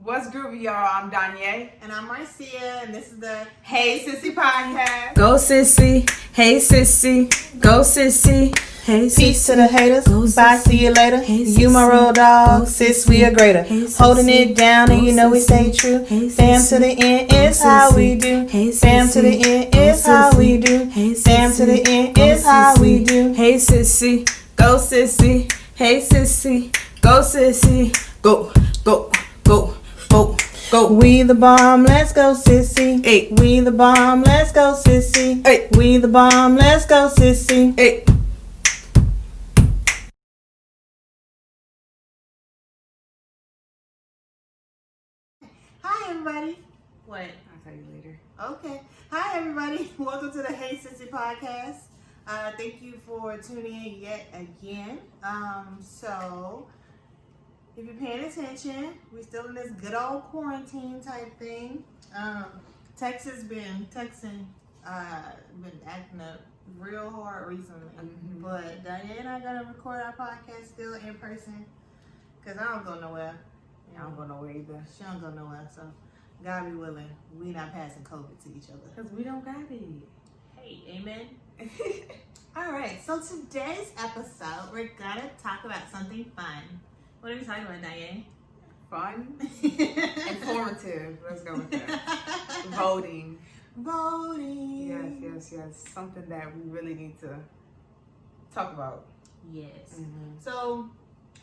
What's groovy, y'all? I'm Danye. And I'm Marcia, and this is the Hey Sissy Podcast. Go Sissy, hey Sissy, go Sissy, hey Sissy. Peace to the haters, bye, see you later. Hey, You my sissy. road dog, Go sis, sissy. we are greater. Hey, sissy. Holding it down, and you know we stay Sissy. true. Hey, Fam sissy. to the end Go is how we sissy. do. Hey, Fam to the sissy. end Go is how sissy. we do. Hey, Fam to the sissy. end Go is how we sissy. do. Hey Sissy, go Sissy, hey Sissy, go Sissy, go, go, go, go, go. We the bomb, let's go, sissy. Hey. We the bomb, let's go, sissy. Hey. We the bomb, let's go, sissy. Hey. Hi, everybody. What? I'll tell you later. Okay. Hi, everybody. Welcome to the Hey Sissy Podcast. Thank you for tuning in yet again. So, if you're paying attention, we're still in this good old quarantine type thing. Texas been acting up real hard recently. Mhm. But Diane and I gotta record our podcast still in person because I don't go nowhere. I don't go nowhere either. She don't go nowhere, so God be willing, we not passing COVID to each other. Because we don't got it. Hey, amen. All right, so today's episode, we're gonna talk about something fun. What are we talking about, Diane? Fun. Informative. Let's go with that. Voting. Voting. Yes. Something that we really need to talk about. Yes. Mm-hmm. So,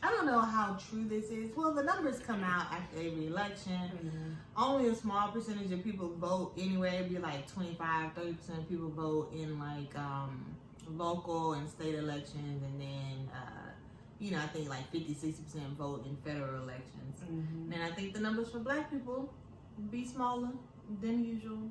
I don't know how true this is. Well, the numbers come out after every election. Mm-hmm. Only a small percentage of people vote anyway. It'd be like 25-30% of people vote in like local and state elections, and then I think like 50-60% vote in federal elections. Mm-hmm. And I think the numbers for black people be smaller than usual,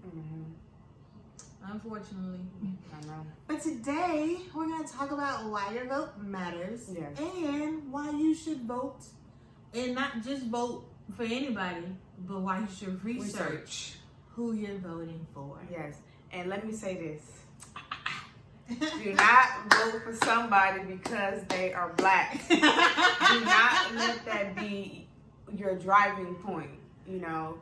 unfortunately. I know. But today we're gonna talk about why your vote matters, Yes. and why you should vote, and not just vote for anybody, but why you should research who you're voting for. Yes. And let me say this. Do not vote for somebody because they are black. Do not let that be your driving point,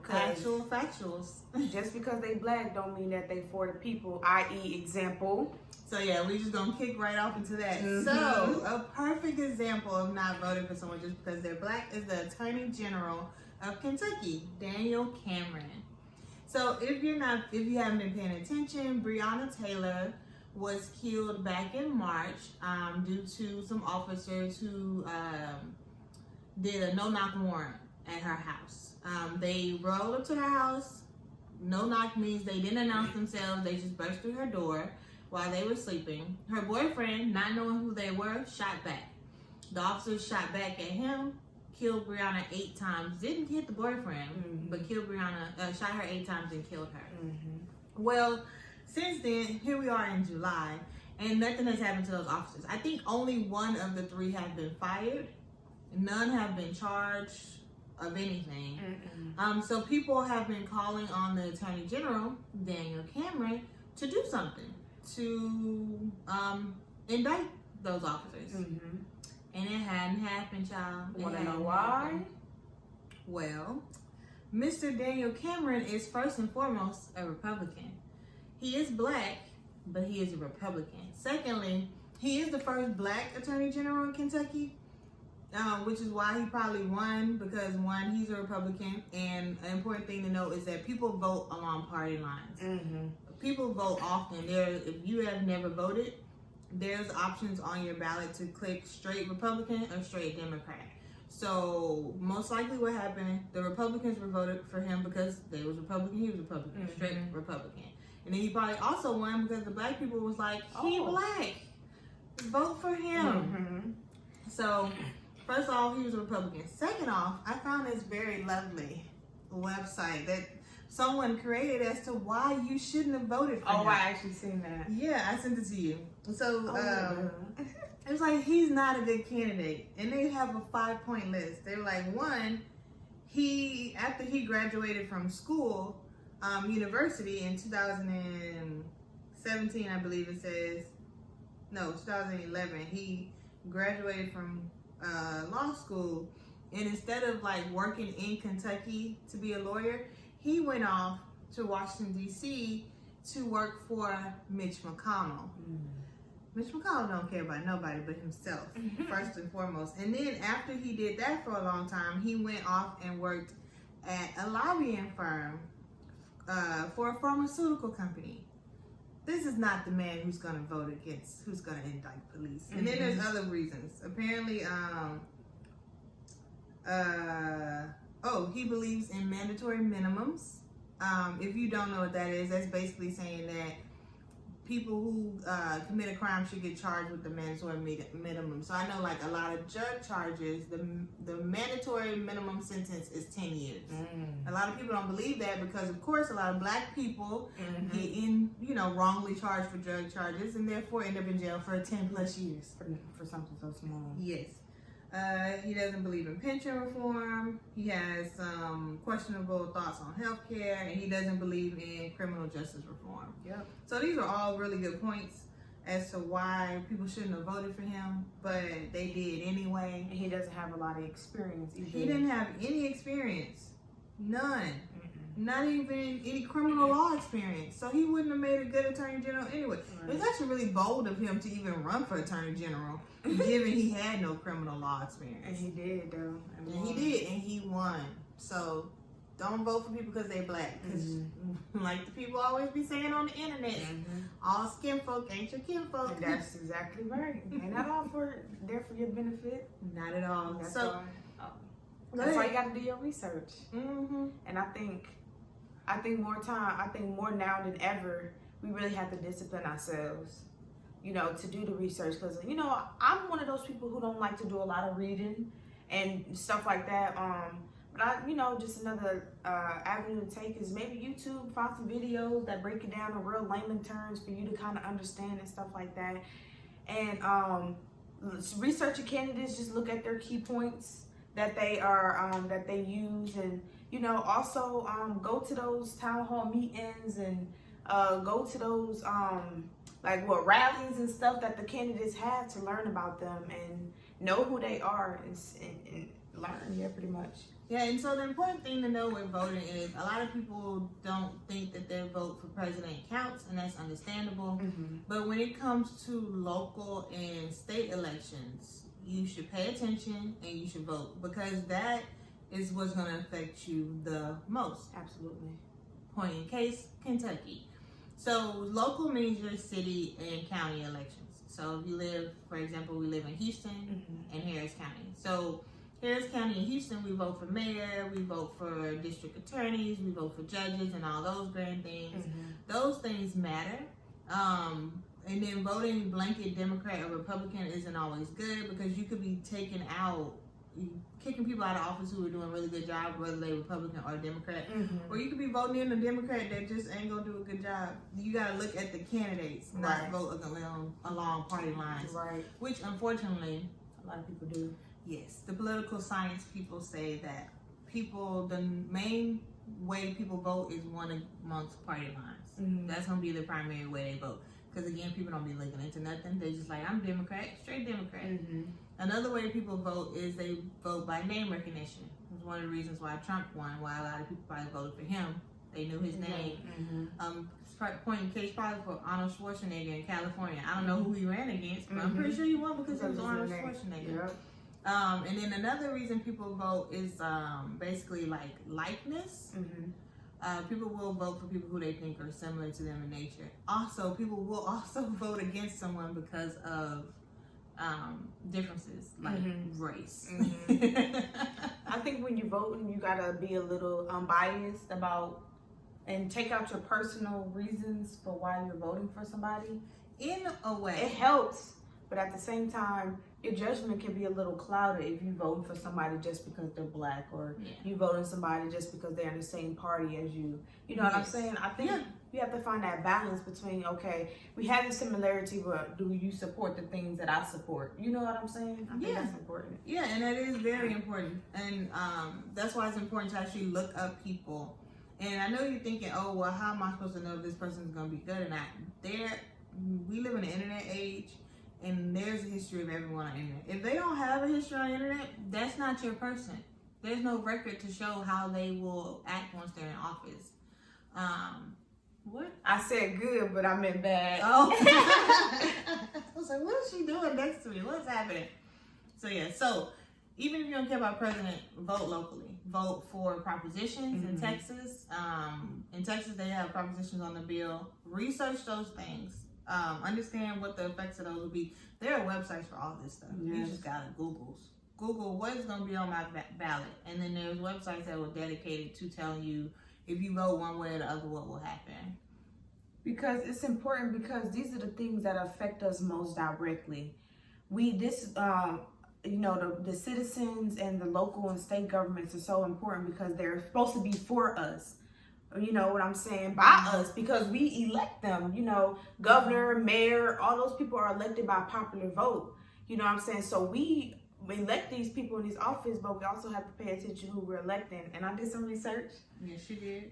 cause Factuals. just because they black don't mean that they for the people, i.e. example. So yeah, we just gonna kick right off into that. Mhm. So a perfect example of not voting for someone just because they're black is the Attorney General of Kentucky, Daniel Cameron. So if you haven't been paying attention, Breonna Taylor was killed back in March due to some officers who did a no-knock warrant at her house. They rolled up to her house. No knock means they didn't announce themselves. They just burst through her door while they were sleeping. Her boyfriend, not knowing who they were, shot back. The officers shot back at him, killed Breonna 8 times. Didn't hit the boyfriend, but killed Breonna, shot her 8 times and killed her. Mm-hmm. Well, since then, here we are in July, and nothing has happened to those officers. I think only one of the 3 have been fired. None have been charged of anything. So people have been calling on the Attorney General, Daniel Cameron, to do something, to indict those officers. Mm-hmm. And it hadn't happened, y'all. Want to know why? Well, Mr. Daniel Cameron is first and foremost a Republican. He is black, but he is a Republican. Secondly, he is the first black Attorney General in Kentucky, which is why he probably won, because one, he's a Republican, and an important thing to note is that people vote along party lines. Mm-hmm. People vote often. If you have never voted, there's options on your ballot to click straight Republican or straight Democrat. So most likely what happened, the Republicans were voted for him because they was Republican, he was Republican, straight Republican. And then he probably also won because the black people was like, he black, vote for him. Mm-hmm. So first off, he was a Republican. Second off, I found this very lovely website that someone created as to why you shouldn't have voted for him. I actually seen that. Yeah, I sent it to you. So it was like, he's not a good candidate. And they have a 5-point list. They were like, 1, after he graduated from school, university in 2017, I believe it says, no, 2011, he graduated from law school, And instead of like working in Kentucky to be a lawyer, he went off to Washington, D.C. to work for Mitch McConnell. Mitch McConnell don't care about nobody but himself, first and foremost. And then after he did that for a long time, he went off and worked at a lobbying firm for a pharmaceutical company. This is not the man who's going to vote against, who's going to indict police. And then there's other reasons. Apparently, he believes in mandatory minimums. If you don't know what that is, that's basically saying that people who commit a crime should get charged with the mandatory minimum. So I know like a lot of drug charges, the mandatory minimum sentence is 10 years. A lot of people don't believe that because of course a lot of black people get wrongly charged for drug charges and therefore end up in jail for 10 plus years. For something so small. Yes. He doesn't believe in pension reform. He has some questionable thoughts on healthcare, and he doesn't believe in criminal justice reform. Yep. So these are all really good points as to why people shouldn't have voted for him, but they did anyway. And he doesn't have a lot of experience either. He didn't have any experience. None. Not even any criminal law experience. So he wouldn't have made a good attorney general anyway. Right. It was actually really bold of him to even run for attorney general, given he had no criminal law experience. And he did, though. And he did, and he won. So don't vote for people because they're black. Because like the people always be saying on the internet, all skin folk ain't your kin folk. And that's exactly right. And not all there for your benefit. Not at all. That's so that's why you got to do your research. And I think more now than ever, we really have to discipline ourselves, to do the research. Because, I'm one of those people who don't like to do a lot of reading and stuff like that. But just another avenue to take is maybe YouTube, find some videos that break it down in real layman terms for you to kind of understand and stuff like that. And research your candidates, just look at their key points that they use, and also go to those town hall meetings and go to those rallies and stuff that the candidates have to learn about them and know who they are and learn, pretty much. Yeah, and so the important thing to know with voting is a lot of people don't think that their vote for president counts, and that's understandable. But when it comes to local and state elections, you should pay attention and you should vote, because that is what's going to affect you the most. Absolutely. Point in case, Kentucky. So local means your city and county elections. So if you live, for example, we live in Houston and Harris County. So Harris County and Houston, we vote for mayor, we vote for district attorneys, we vote for judges and all those grand things. Those things matter. And then voting blanket Democrat or Republican isn't always good, because you could be kicking people out of office who are doing a really good job, whether they're Republican or Democrat. Or you could be voting in a Democrat that just ain't gonna do a good job. You gotta look at the candidates, not vote along party lines. Right. Which unfortunately a lot of people do. Yes. The political science people say that the main way people vote is one amongst party lines. That's gonna be the primary way they vote. Because again, people don't be looking into nothing. They're just like, I'm Democrat, straight Democrat. Another way people vote is they vote by name recognition. It's one of the reasons why Trump won, why a lot of people probably voted for him. They knew his name. Point in case probably for Arnold Schwarzenegger in California. I don't know who he ran against, but I'm pretty sure he won because he was Arnold Schwarzenegger. And then another reason people vote is basically like likeness. People will vote for people who they think are similar to them in nature. Also, people will also vote against someone because of differences like race. I think when you're voting, you gotta be a little unbiased about and take out your personal reasons for why you're voting for somebody. In a way, it helps, but at the same time, your judgment can be a little clouded if you vote for somebody just because they're black, or you voting somebody just because they're in the same party as you. You know what I'm saying? I think you have to find that balance between, okay, we have a similarity, but do you support the things that I support? You know what I'm saying? I think that's important. Yeah, and that is very important. And that's why it's important to actually look up people. And I know you're thinking, oh, well, how am I supposed to know if this person's going to be good or not? We live in the internet age, and there's a history of everyone on the internet. If they don't have a history on the internet, that's not your person. There's no record to show how they will act once they're in office. What? I said good, but I meant bad. Oh. I was like, what is she doing next to me? What's happening? So yeah, so even if you don't care about president, vote locally. Vote for propositions in Texas. In Texas, they have propositions on the bill. Research those things. Understand what the effects of those will be. There are websites for all this stuff. Yes. You just gotta Google what is going to be on my ballot. And then there's websites that will dedicate it to telling you if you vote one way or the other, what will happen. Because it's important, because these are the things that affect us most directly. The citizens and the local and state governments are so important because they're supposed to be for us. You know what I'm saying? By us, because we elect them. You know, governor, mayor, all those people are elected by popular vote. You know what I'm saying? So we elect these people in this office, but we also have to pay attention to who we're electing. And I did some research. Yes, you did.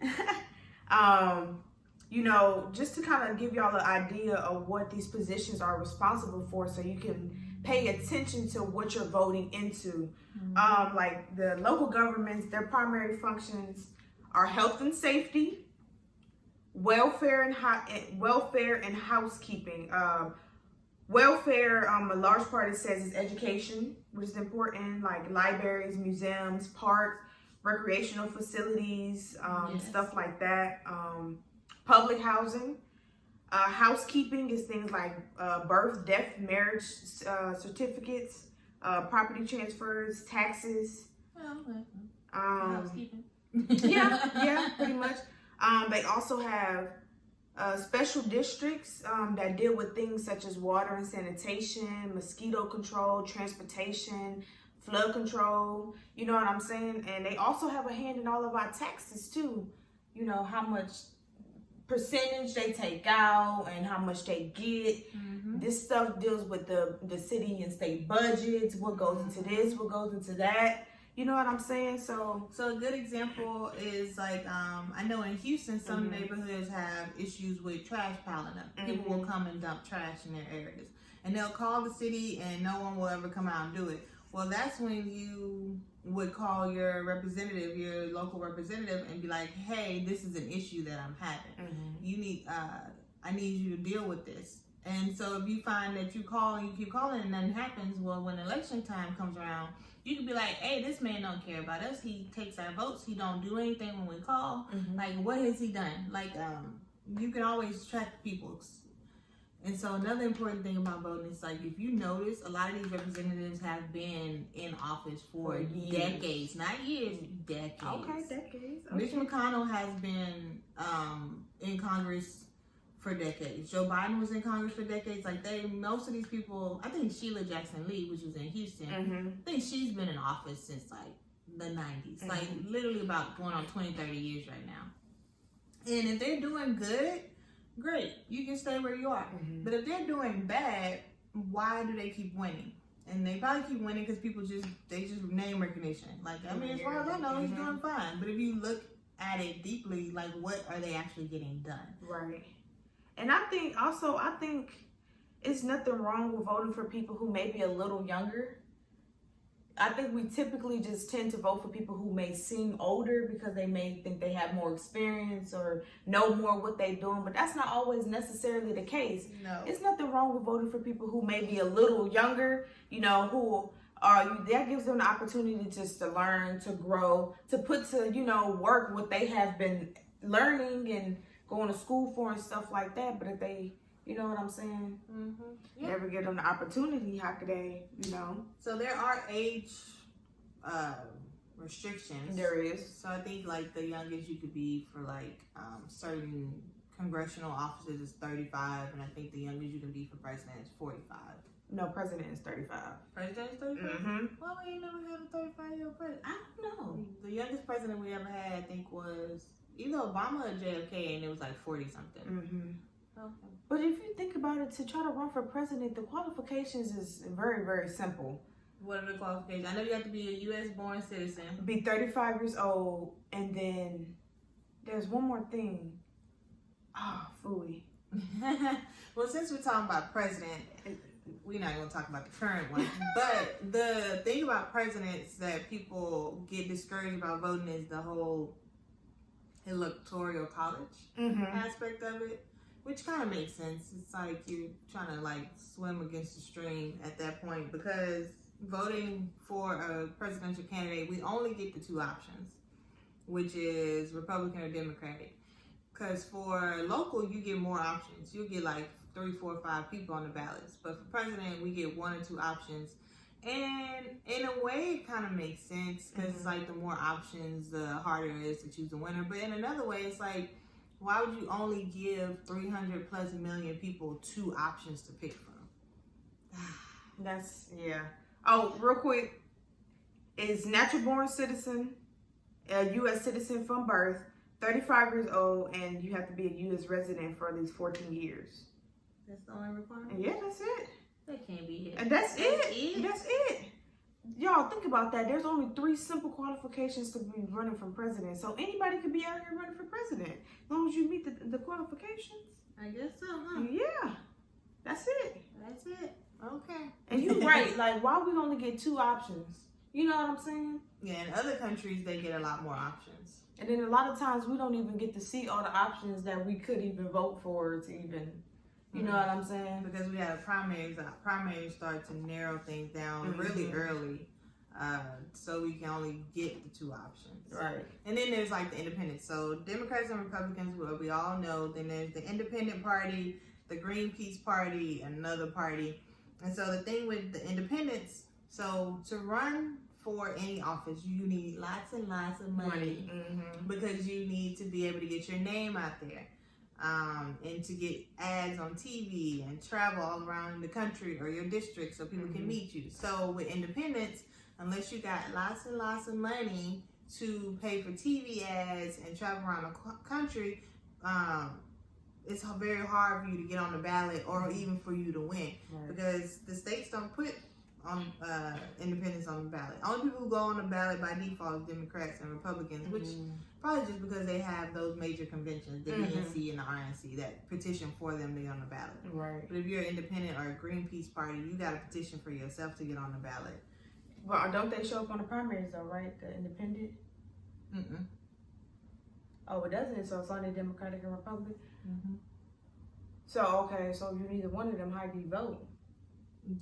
You know, just to kind of give y'all an idea of what these positions are responsible for, so you can pay attention to what you're voting into. Like the local governments, their primary functions are health and safety, welfare and housekeeping. Welfare, a large part, it says, is education, which is important, like libraries, museums, parks, recreational facilities, stuff like that. Public housing. Housekeeping is things like birth, death, marriage certificates, property transfers, taxes. Housekeeping. Yeah, pretty much. They also have special districts that deal with things such as water and sanitation, mosquito control, transportation, flood control. You know what I'm saying? And they also have a hand in all of our taxes too. You know, how much percentage they take out and how much they get. This stuff deals with the city and state budgets, what goes into this, what goes into that. You know what I'm saying? So a good example is like, I know in Houston, some neighborhoods have issues with trash piling up. People will come and dump trash in their areas. And they'll call the city and no one will ever come out and do it. Well, that's when you would call your representative, your local representative, and be like, hey, this is an issue that I'm having. You need, I need you to deal with this. And so if you find that you call and you keep calling and nothing happens, well, when election time comes around, you can be like, hey, this man don't care about us. He takes our votes. He don't do anything when we call. Like, what has he done? Like, you can always track people. And so another important thing about voting is, like, if you notice, a lot of these representatives have been in office for decades. Not years, decades. Okay, decades. Okay. Mitch McConnell has been in Congress for decades. Joe Biden was in Congress for decades. Like, most of these people, I think Sheila Jackson Lee, which was in Houston, I think she's been in office since like the 90s. Like, literally about going on 20, 30 years right now. And if they're doing good, great, you can stay where you are. But if they're doing bad, why do they keep winning? And they probably keep winning because people just name recognition. Like, I mean, as far as I know, he's doing fine. But if you look at it deeply, like, what are they actually getting done? Right. And I think it's nothing wrong with voting for people who may be a little younger. I think we typically just tend to vote for people who may seem older because they may think they have more experience or know more what they're doing, but that's not always necessarily the case. No. It's nothing wrong with voting for people who may be a little younger, you know, who that gives them the opportunity just to learn, to grow, to put to, you know, work what they have been learning and going to school for and stuff like that. But if they, you know what I'm saying, never give them the opportunity, how could they, you know? So there are age restrictions. There is. So I think like the youngest you could be for like certain congressional offices is 35, and I think the youngest you can be for president is 45. No, president is 35. President is 35? Why we ain't never had a 35-year-old president? I don't know. The youngest president we ever had, I think, was either Obama or JFK, and it was like 40-something. Okay. But if you think about it, to try to run for president, the qualifications is very, very simple. What are the qualifications? I know you have to be a U.S.-born citizen. Be 35 years old, and then there's one more thing. Phooey. Well, since we're talking about president, we're not going to talk about the current one. But the thing about presidents that people get discouraged about voting is the whole electoral college aspect of it, which kind of makes sense. It's like you're trying to like swim against the stream at that point, because voting for a presidential candidate, we only get the two options, which is Republican or Democratic. Because for local, you get more options. You'll get like 3, 4, 5 people on the ballots. But for president, we get 1 or 2 options. And in a way, it kind of makes sense, because it's like the more options, the harder it is to choose a winner. But in another way, it's like, why would you only give 300 plus million people 2 options to pick from? That's, yeah. Oh, real quick, is natural born citizen, a U.S. citizen from birth, 35 years old, and you have to be a U.S. resident for at least 14 years. That's the only requirement? Yeah, that's it. That can't be it. And that's it. That's it. Y'all, think about that. There's only 3 simple qualifications to be running for president. So anybody could be out here running for president, as long as you meet the qualifications. I guess so, huh? Yeah. That's it. That's it. Okay. And you're right. Like, why we only get 2 options? You know what I'm saying? Yeah, in other countries, they get a lot more options. And then a lot of times we don't even get to see all the options that we could even vote for to even, you know what I'm saying? Because we have primaries. Primaries start to narrow things down really early. So we can only get the 2 options. Right. And then there's like the independents. So Democrats and Republicans, well, we all know. Then there's the Independent Party, the Greenpeace Party, another party. And so the thing with the independents, so to run for any office, you need lots and lots of money. Because you need to be able to get your name out there. And to get ads on TV and travel all around the country or your district so people can meet you. So with independents, unless you got lots and lots of money to pay for TV ads and travel around the country, it's very hard for you to get on the ballot or even for you to win. Because the states don't put independents on the ballot. Only people who go on the ballot by default is Democrats and Republicans, which probably just because they have those major conventions, the DNC and the RNC, that petition for them to get on the ballot. Right. But if you're an independent or a Greenpeace party, you got to petition for yourself to get on the ballot. Well, don't they show up on the primaries though, right? The independent? Oh, it doesn't. So it's only Democratic and Republican? So, okay, so if you're neither one of them, how do you vote?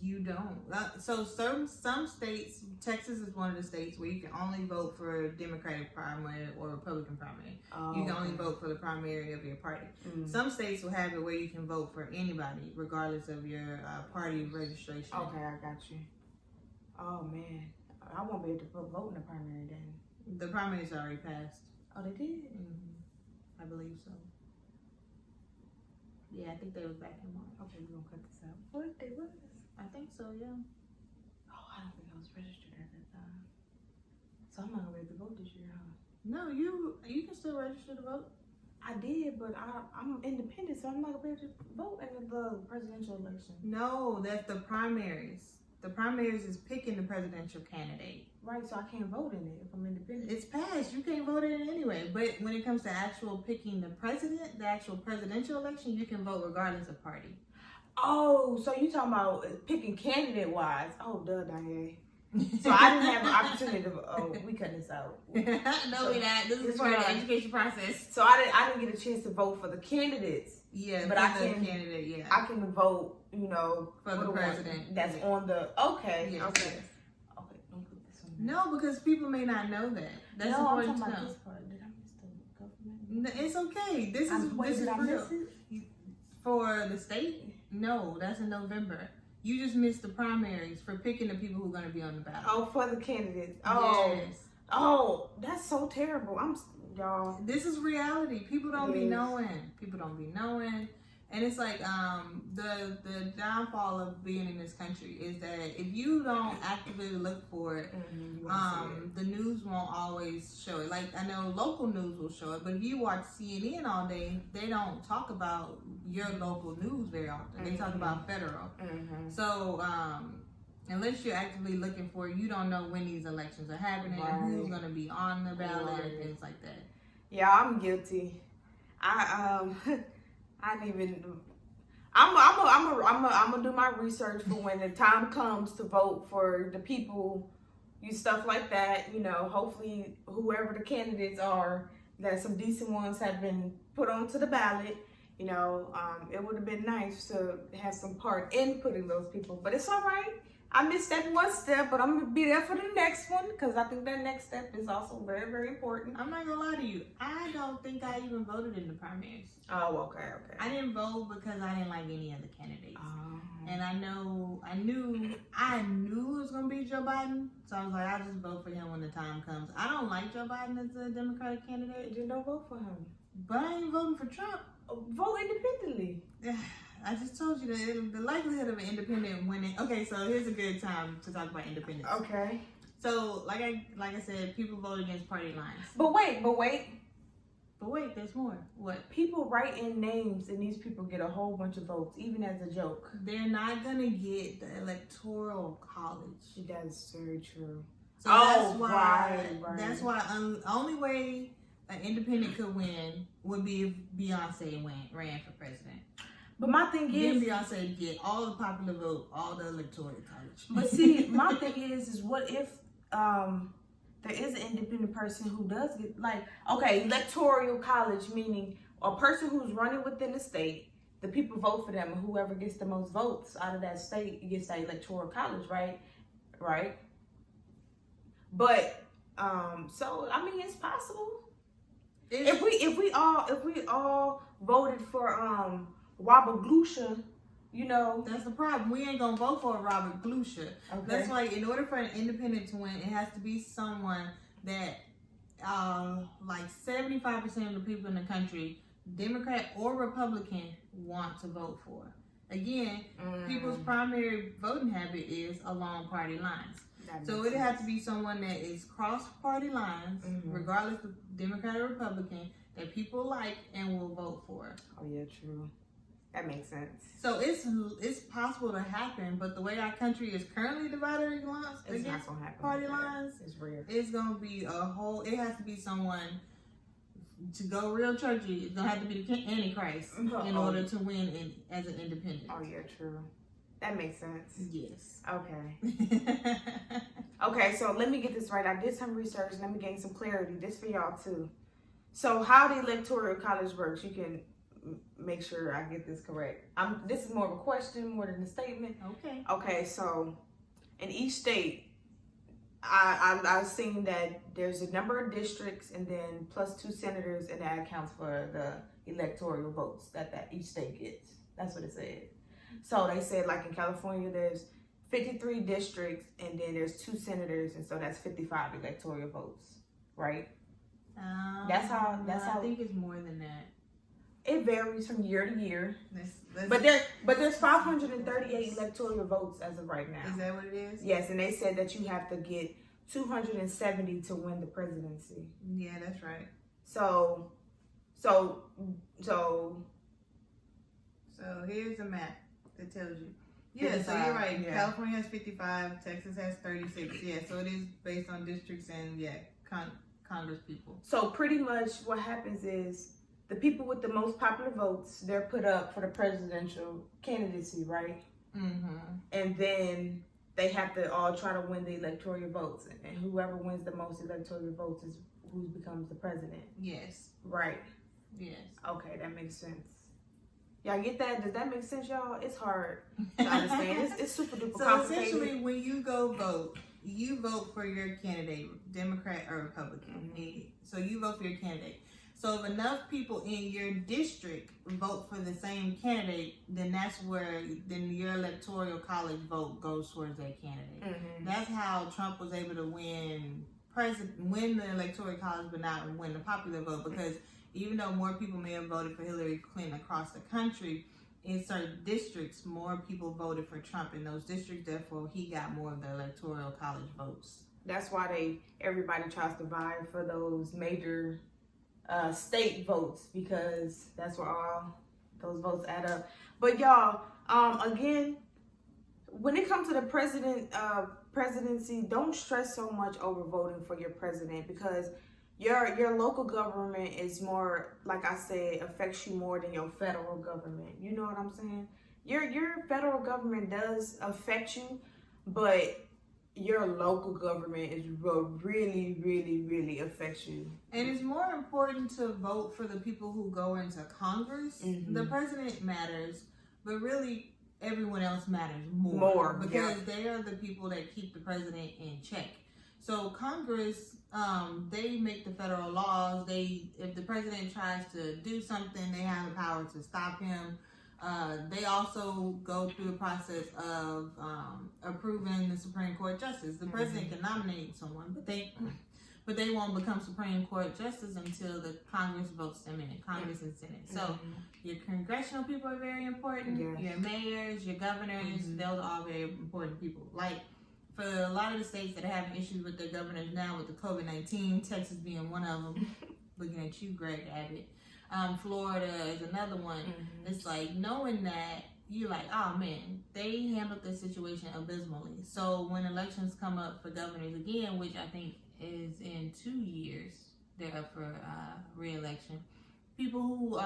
You don't. So some states, Texas is one of the states where you can only vote for Democratic primary or Republican primary. You can only vote for the primary of your party. Some states will have it where you can vote for anybody, regardless of your party registration. Okay, I got you. Oh man, I won't be able to vote in the primary then. The primaries already passed. Oh, they did? I believe so. Yeah, I think they was back in March. Okay, we're gonna cut this out. What? They was? I think so, yeah. Oh, I don't think I was registered at that time. So I'm not gonna be able to vote this year, huh? No, you can still register to vote. I did, but I'm independent, so I'm not gonna be able to vote in the presidential election. No, that's the primaries. The primaries is picking the presidential candidate. Right, so I can't vote in it if I'm independent. It's passed. You can't vote in it anyway. But when it comes to actual picking the president, the actual presidential election, you can vote regardless of party. Oh, so you talking about picking candidate wise? Oh, duh, Diane. So I didn't have the opportunity to. Oh, we cut this out. No, we not. This is part of the education process. So I didn't get a chance to vote for the candidates. Yeah, but I can vote. You know, for the president. That's on the. Okay. Yes, Okay. yes. Okay. Don't put this on. No, because people may not know that. That's no, important I'm to talking know. about this part. Did I miss the government? No, it's okay. This is did I real. miss it? For the state? No, that's in November. You just missed the primaries for picking the people who are going to be on the ballot. Oh, for the candidates. Oh, yes. Oh, that's so terrible. Y'all. This is reality. People don't be knowing. People don't be knowing. And it's like the downfall of being in this country is that if you don't actively look for it, the news won't always show it. Like, I know local news will show it, but if you watch CNN all day, they don't talk about your local news very often. They talk about federal. So unless you're actively looking for it, you don't know when these elections are happening, who's going to be on the ballot, and things like that. I'm gonna do my research for when the time comes to vote for the people, stuff like that. Hopefully whoever the candidates are, that some decent ones have been put onto the ballot. It would have been nice to have some part in putting those people, but it's all right. I missed that one step, but I'm gonna be there for the next one because I think that next step is also very, very important. I'm not gonna lie to you. I don't think I even voted in the primaries. Oh, okay. I didn't vote because I didn't like any of the candidates. Oh. And I knew it was gonna be Joe Biden, so I was like, I'll just vote for him when the time comes. I don't like Joe Biden as a Democratic candidate. Then don't vote for him. But I ain't voting for Trump. Vote independently. I just told you that the likelihood of an independent winning. Okay, so here's a good time to talk about independence. Okay. So, like I said, people vote against party lines. But wait. But wait, there's more. What? People write in names and these people get a whole bunch of votes, even as a joke. They're not gonna get the electoral college. That's very true. So that's why. Right. That's why only way an independent could win would be if Beyonce ran for president. But my thing is, then Beyonce get all the popular vote, all the electoral college. But see, my thing is what if there is an independent person who does get electoral college, meaning a person who's running within the state, the people vote for them, and whoever gets the most votes out of that state gets that electoral college, right? Right. But so I mean, it's possible. If we all voted for Robert Glusha, that's the problem. We ain't gonna vote for Robert Glusha. Okay. That's why in order for an independent to win, it has to be someone that 75% of the people in the country, Democrat or Republican, want to vote for. Again, people's primary voting habit is along party lines. So it has to be someone that is cross party lines, regardless of Democrat or Republican, that people like and will vote for. Oh yeah, true. That makes sense. So it's possible to happen, but the way our country is currently divided against party lines, it's rare. It's gonna be it has to be someone to go real churchy. It's gonna have to be the Antichrist in order to win as an independent. Oh yeah, true. That makes sense. Yes. Okay. Okay, so let me get this right. I did some research. Let me gain some clarity. This for y'all too. So how the electoral college works, you can make sure I get this correct. This is more of a question more than a statement. Okay. Okay, so in each state, I've seen that there's a number of districts and then plus 2 senators, and that accounts for the electoral votes that each state gets. That's what it said. So they said, like in California, there's 53 districts and then there's 2 senators, and so that's 55 electoral votes, right? That's how. I think it's more than that. It varies from year to year. Let's But there's 538 electoral votes as of right now. Is that what it is? Yes, and they said that you have to get 270 to win the presidency. Yeah, that's right. So here's a map that tells you. Yeah, so you're right. Yeah. California has 55, Texas has 36. Yeah, so it is based on districts and Congress people. So pretty much what happens is the people with the most popular votes, they're put up for the presidential candidacy, right? Mm-hmm. And then they have to all try to win the electoral votes, and whoever wins the most electoral votes is who becomes the president. Yes. Right. Yes. Okay, that makes sense. Y'all get that? Does that make sense, y'all? It's hard to understand. It's super duper complicated. So essentially, when you go vote, you vote for your candidate, Democrat or Republican. Mm-hmm. So you vote for your candidate. So if enough people in your district vote for the same candidate, then that's where your electoral college vote goes towards that candidate. Mm-hmm. That's how Trump was able to win the electoral college, but not win the popular vote, because even though more people may have voted for Hillary Clinton across the country, in certain districts, more people voted for Trump in those districts. Therefore, he got more of the electoral college votes. That's why everybody tries to vie for those major state votes, because that's where all those votes add up. But y'all, again, when it comes to the presidency, don't stress so much over voting for your president, because your local government is more, like I said, affects you more than your federal government. You know what I'm saying? your federal government does affect you, but your local government is what really, really, really affects you. And it's more important to vote for the people who go into Congress. The president matters, but really everyone else matters more because they are the people that keep the president in check. So Congress, they make the federal laws. If the president tries to do something, they have the power to stop him. They also go through the process of approving the Supreme Court justice. The president can nominate someone, but they won't become Supreme Court justice until the Congress votes them in, Congress and Senate. So your congressional people are very important. Your mayors, your governors, those are all very important people. Like for a lot of the states that are having issues with their governors now with the COVID-19, Texas being one of them, looking at you, Greg Abbott. Florida is another one. It's like knowing that you're like, oh man, they handled this situation abysmally. So when elections come up for governors again, which I think is in 2 years, they're up for re-election. People who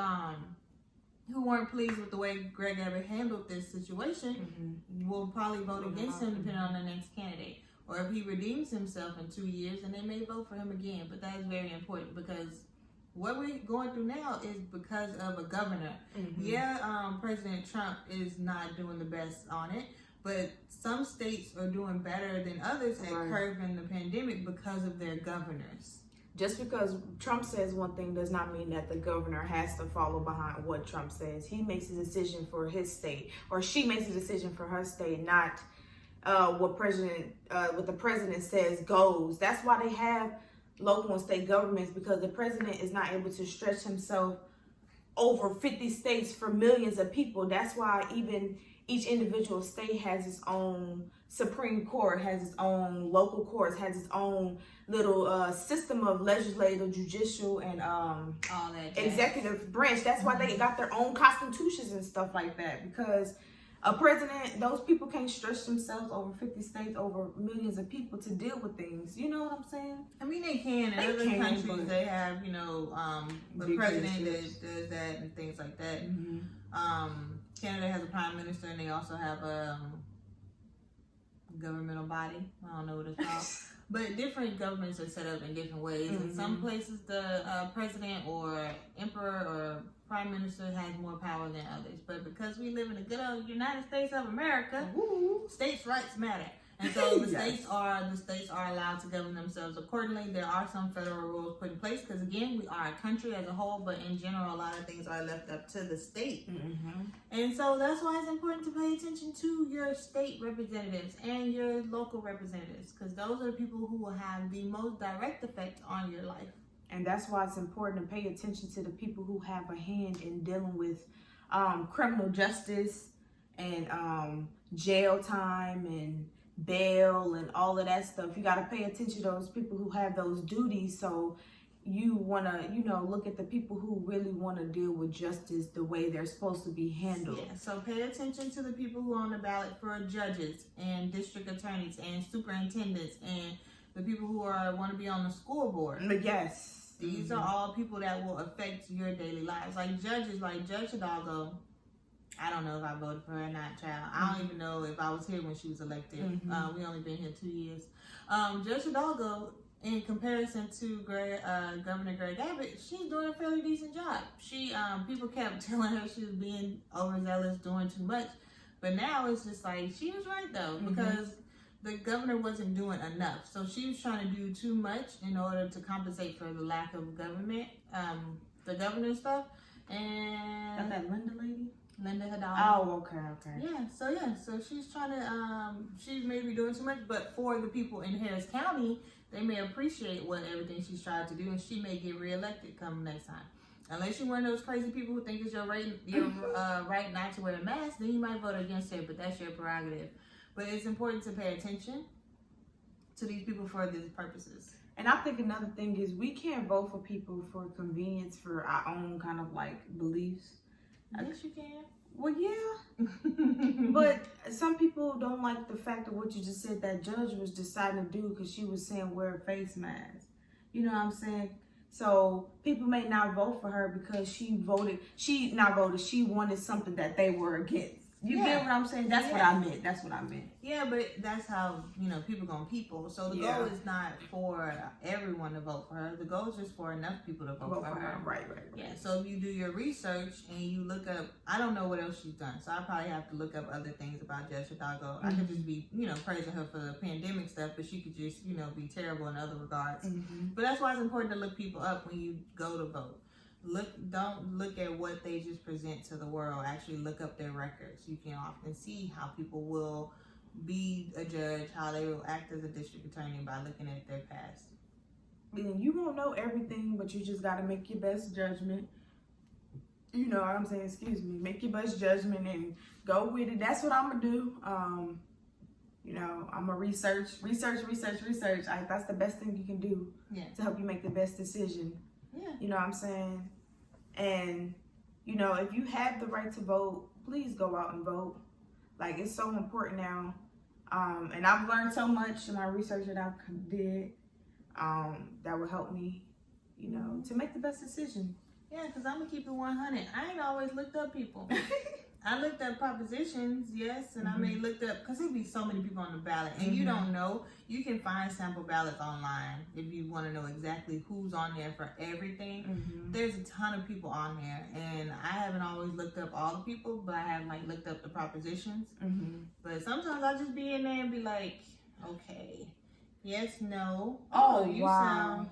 weren't pleased with the way Greg Abbott handled this situation will probably vote against him depending on the next candidate. Or if he redeems himself in 2 years, then they may vote for him again. But that is very important because what we're going through now is because of a governor. President Trump is not doing the best on it, but some states are doing better than others at curbing the pandemic because of their governors. Just because Trump says one thing does not mean that the governor has to follow behind what Trump says. He makes a decision for his state, or she makes a decision for her state, not what the president says goes. That's why they have local and state governments, because the president is not able to stretch himself over 50 states for millions of people. That's why even each individual state has its own Supreme Court, has its own local courts, has its own little system of legislative, judicial, and all that executive branch. That's why they got their own constitutions and stuff like that, because a president, those people can't stretch themselves over 50 states, over millions of people to deal with things. You know what I'm saying? I mean, they can. In other countries, they have, the president that does that and things like that. Canada has a prime minister, and they also have a governmental body. I don't know what it's called. But different governments are set up in different ways. In some places, the president or emperor or prime minister has more power than others. But because we live in the good old United States of America, states' rights matter. And so the states are allowed to govern themselves accordingly. There are some federal rules put in place because, again, we are a country as a whole, but in general, a lot of things are left up to the state. And so that's why it's important to pay attention to your state representatives and your local representatives, because those are the people who will have the most direct effect on your life. And that's why it's important to pay attention to the people who have a hand in dealing with criminal justice and jail time and bail and all of that stuff. You got to pay attention to those people who have those duties. So you want to, look at the people who really want to deal with justice the way they're supposed to be handled. Yeah, so pay attention to the people who are on the ballot for judges and district attorneys and superintendents and the people who want to be on the school board. Yes. These are all people that will affect your daily lives. Like judges, like Judge Hidalgo, I don't know if I voted for her or not, child. I don't even know if I was here when she was elected. We only been here 2 years. Judge Hidalgo, in comparison to Governor Greg Abbott, she's doing a fairly decent job. People kept telling her she was being overzealous, doing too much. But now it's just like, she was right though, because the governor wasn't doing enough. So she was trying to do too much in order to compensate for the lack of government, the governor stuff. And that Linda lady? Linda Hidalgo. Oh, okay. So she's trying to, she may be doing too much, but for the people in Harris County, they may appreciate everything she's tried to do, and she may get reelected come next time. Unless you're one of those crazy people who think it's your right not to wear a mask, then you might vote against her, but that's your prerogative. But it's important to pay attention to these people for these purposes. And I think another thing is we can't vote for people for convenience, for our own kind of beliefs. Yes, you can. Well, yeah. But some people don't like the fact of what you just said that judge was deciding to do because she was saying wear a face mask. You know what I'm saying? So people may not vote for her because she wanted something that they were against. You get what I'm saying? That's what I meant. That's what I meant. Yeah, but that's how, people gonna people. So the goal is not for everyone to vote for her. The goal is just for enough people to vote for her. Right. Yeah, so if you do your research and you look up, I don't know what else she's done. So I probably have to look up other things about Judge Hidalgo. I could just be, praising her for the pandemic stuff, but she could just, be terrible in other regards. But that's why it's important to look people up when you go to vote. Don't look at what they just present to the world. Actually look up their records. You can often see how people will be a judge, how they will act as a district attorney by looking at their past. And you won't know everything, but you just got to make your best judgment. You know what I'm saying? Excuse me. Make your best judgment and go with it. That's what I'm going to do. I'm going to research. That's the best thing you can do to help you make the best decision. Yeah. You know what I'm saying? And, if you have the right to vote, please go out and vote. Like, it's so important now. And I've learned so much in my research that I did that will help me, to make the best decision. Yeah, because I'm going to keep it 100. I ain't always looked up people. I looked up propositions, yes, and I looked up, because there'd be so many people on the ballot, and you don't know. You can find sample ballots online if you want to know exactly who's on there for everything. There's a ton of people on there, and I haven't always looked up all the people, but I have looked up the propositions. But sometimes I'll just be in there and be like, okay, yes, no. Oh, you wow.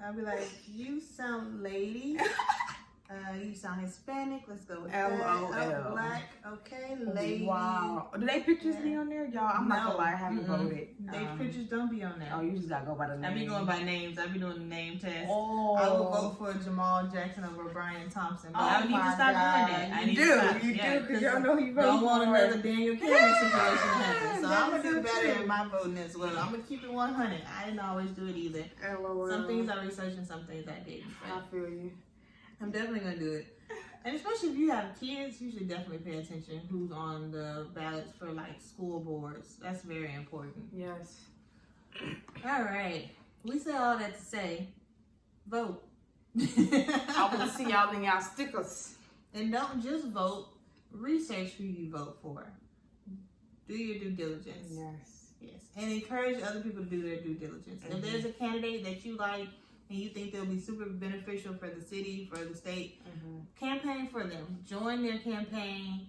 I'll be like, you sound lady. You sound Hispanic. Let's go with LOL. that. Black. Okay, lady. Wow. Do they pictures be on there? Y'all, I'm not gonna lie, I haven't voted. They pictures don't be on there. Oh, you just gotta go by the name. I be going by names. I be doing the name test. Oh. I will vote for Jamal Jackson over Brian Thompson. But Oh, I need to stop doing that. You do, because y'all know you vote don't want for another Daniel Cameron situation to happen. So that I'm going to is do better true. in my voting as well. I'm going to keep it 100. I didn't always do it either. LOL. Some things I researched and some things I didn't. I feel you. I'm definitely going to do it. And especially if you have kids, you should definitely pay attention who's on the ballots for school boards. That's very important. Yes. All right. We said all that to say, vote. I want to see y'all in y'all stickers. And don't just vote. Research who you vote for. Do your due diligence. Yes. And encourage other people to do their due diligence. If there's a candidate that you like and you think they'll be super beneficial for the city, for the state, campaign for them. Join their campaign.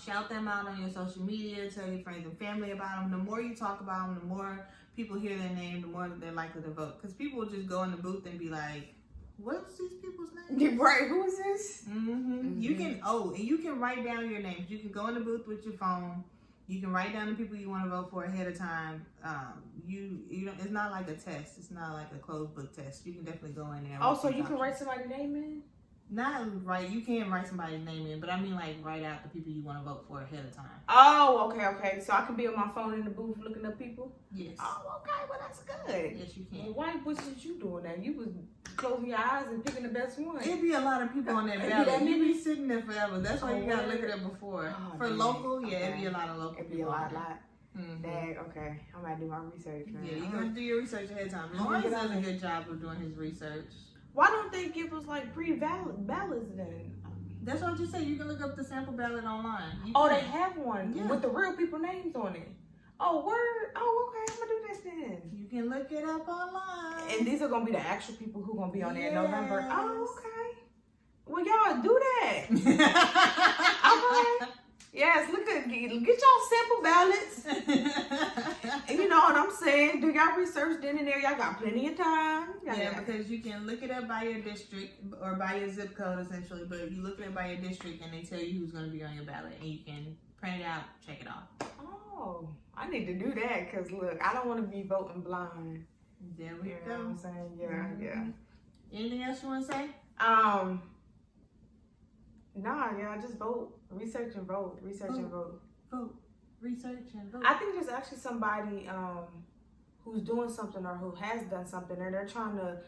Shout them out on your social media. Tell your friends and family about them. The more you talk about them, the more people hear their name, the more they're likely to vote. Because people will just go in the booth and be like, what's these people's names? Right, who is this? You can, and you can write down your names. You can go in the booth with your phone. You can write down the people you want to vote for ahead of time. It's not like a test. It's not like a closed book test. You can definitely go in there. Oh, so you can write somebody's name in? Not right. You can't write somebody's name in, but I mean write out the people you want to vote for ahead of time. Oh, okay. So I can be on my phone in the booth looking up people? Yes. Oh, okay. Well, that's good. Yes, you can. Well, why wasn't you doing that? You was closing your eyes and picking the best one. It'd be a lot of people on that ballot. You'd be sitting there forever. That's why you gotta look at it before. For local, it'd be a lot of local It'd be people. a lot. Mm-hmm. Okay. I'm gonna do my research, man. Yeah, you're gonna do your research ahead of time. Lawrence does a good job of doing his research. Why don't they give us pre-ballots then? That's what I just said. You can look up the sample ballot online. They have one with the real people names on it. Oh, word. Oh, okay. I'm gonna do this then. You can look it up online. And these are gonna be the actual people who gonna be on there in November. Yes. Oh, okay. Well, y'all do that. Okay. Yes, get y'all sample ballots. And you know what I'm saying? Do y'all research then and there? Y'all got plenty of time. Because you can look it up by your district or by your zip code essentially, but you look it up by your district and they tell you who's going to be on your ballot and you can print it out, check it off. Oh, I need to do that because look, I don't want to be voting blind. There we go. You know what I'm saying? Yeah. Anything else you want to say? Nah, just vote. Research and vote. Vote. Research and vote. I think there's actually somebody who's doing something or who has done something, or they're trying to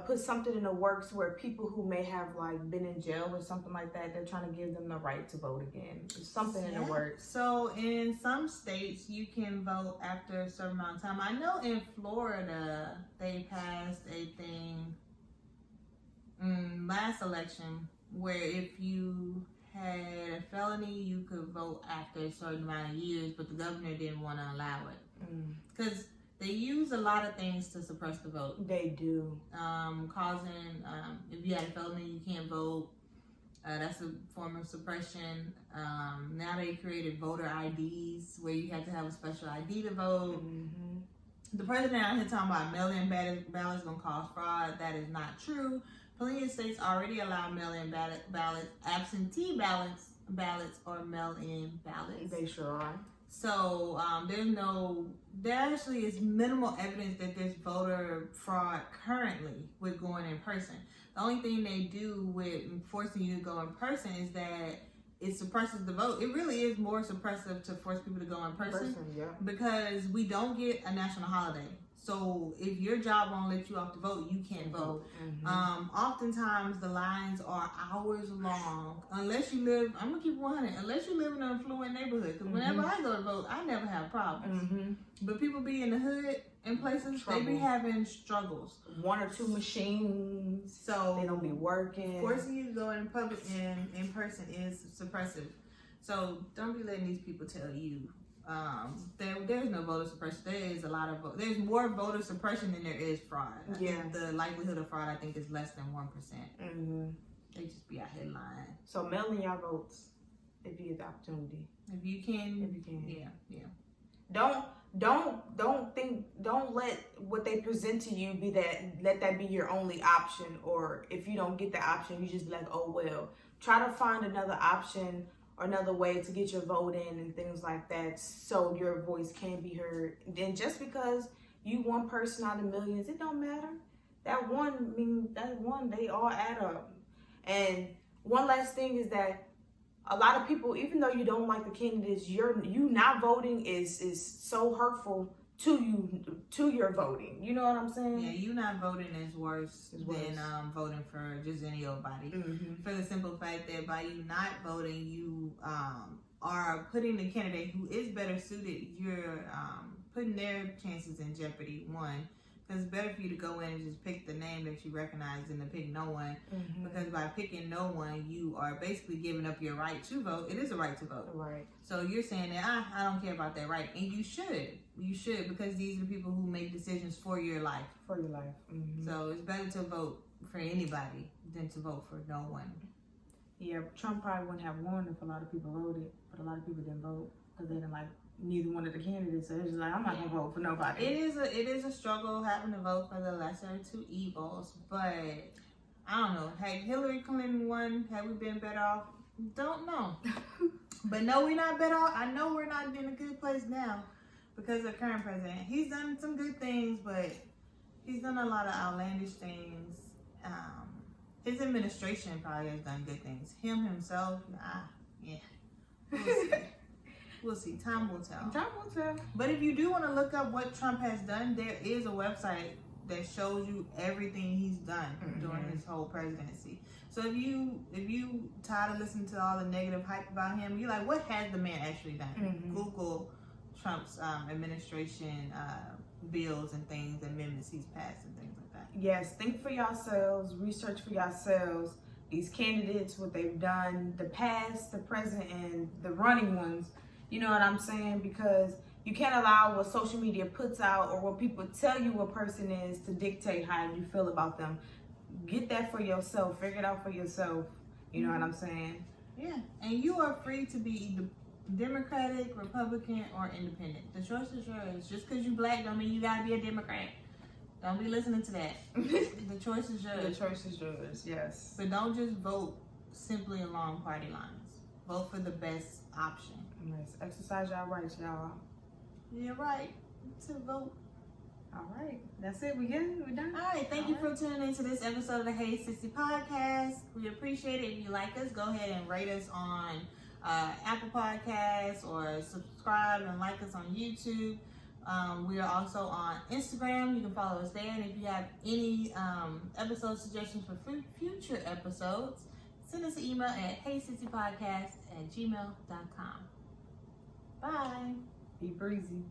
put something in the works where people who may have been in jail or something like that, they're trying to give them the right to vote again. There's something in the works. So in some states, you can vote after a certain amount of time. I know in Florida, they passed a thing last election where if you had a felony, you could vote after a certain amount of years, but the governor didn't want to allow it. Because they use a lot of things to suppress the vote. They do. Causing, if you had a felony, you can't vote. That's a form of suppression. Now they created voter IDs where you have to have a special ID to vote. The president out here talking about mail-in ballots going to cause fraud. That is not true. Plenty of states already allow mail-in ballots, absentee ballots, or mail-in ballots. They sure are. So there actually is minimal evidence that there's voter fraud currently with going in person. The only thing they do with forcing you to go in person is that it suppresses the vote. It really is more suppressive to force people to go in person because we don't get a national holiday. So if your job won't let you off the vote, you can't vote. Oftentimes the lines are hours long. Unless you live, I'm gonna keep 100. Unless you live in an affluent neighborhood, because whenever I go to vote, I never have problems. But people be in the hood in places, they be having struggles. 1 or 2 machines, so they don't be working. Forcing you to go in public and in person is suppressive. So don't be letting these people tell you there's no voter suppression. There is a lot of there's more voter suppression than there is fraud. I think the likelihood of fraud, I think, is less than 1%. They just be out here lying. So mail in your votes if you get the opportunity. If you can. Yeah. Don't let what they present to you let that be your only option, or if you don't get the option, you just be like, oh well. Try to find another option or another way to get your vote in and things like that, so your voice can be heard. Then just because you one person out of millions, it don't matter. That one, they all add up. And one last thing is that a lot of people, even though you don't like the candidates, you not voting is so hurtful to your voting. You know what I'm saying? Yeah, you not voting is worse than voting for just any old body. For the simple fact that by you not voting, you are putting the candidate who is better suited, you're putting their chances in jeopardy. One, because it's better for you to go in and just pick the name that you recognize than to pick no one. Because by picking no one, you are basically giving up your right to vote. It is a right to vote. Right. So you're saying that I don't care about that right, and you should. You should, because these are the people who make decisions for your life. For your life. So it's better to vote for anybody than to vote for no one. Yeah, Trump probably wouldn't have won if a lot of people voted, but a lot of people didn't vote because they didn't like neither one of the candidates. So it's just like, I'm not gonna vote for nobody. It is a struggle having to vote for the lesser of two evils, but I don't know. Had Hillary Clinton won, had we been better off? Don't know. But no, we're not better off. I know we're not in a good place now because of the current president. He's done some good things, but he's done a lot of outlandish things. His administration probably has done good things. Him himself, yeah. We'll see. Time will tell. Time will tell. But if you do want to look up what Trump has done, there is a website that shows you everything he's done during his whole presidency. So if you tired of listening to all the negative hype about him, you're like, what has the man actually done? Google Trump's administration bills and things, amendments he's passed and things like that. Yes, think for yourselves, research for yourselves. These candidates, what they've done, the past, the present, and the running ones. You know what I'm saying? Because you can't allow what social media puts out or what people tell you a person is to dictate how you feel about them. Get that for yourself. Figure it out for yourself. You know what I'm saying? Yeah. And you are free to be either Democratic, Republican, or independent. The choice is yours. Just because you black don't mean you gotta be a Democrat. Don't be listening to that. The choice is yours. The choice is yours, yes. But don't just vote simply along party lines. Vote for the best option. Yes. Exercise your rights, y'all. You're right. To vote. All right. That's it. We good? We done? All right. Thank you for tuning into this episode of the Hey Sissy Podcast. We appreciate it. If you like us, go ahead and rate us on Apple Podcasts or subscribe and like us on YouTube. We are also on Instagram. You can follow us there. And if you have any episode suggestions for future episodes, send us an email at heysissypodcast@gmail.com. Bye. Be breezy.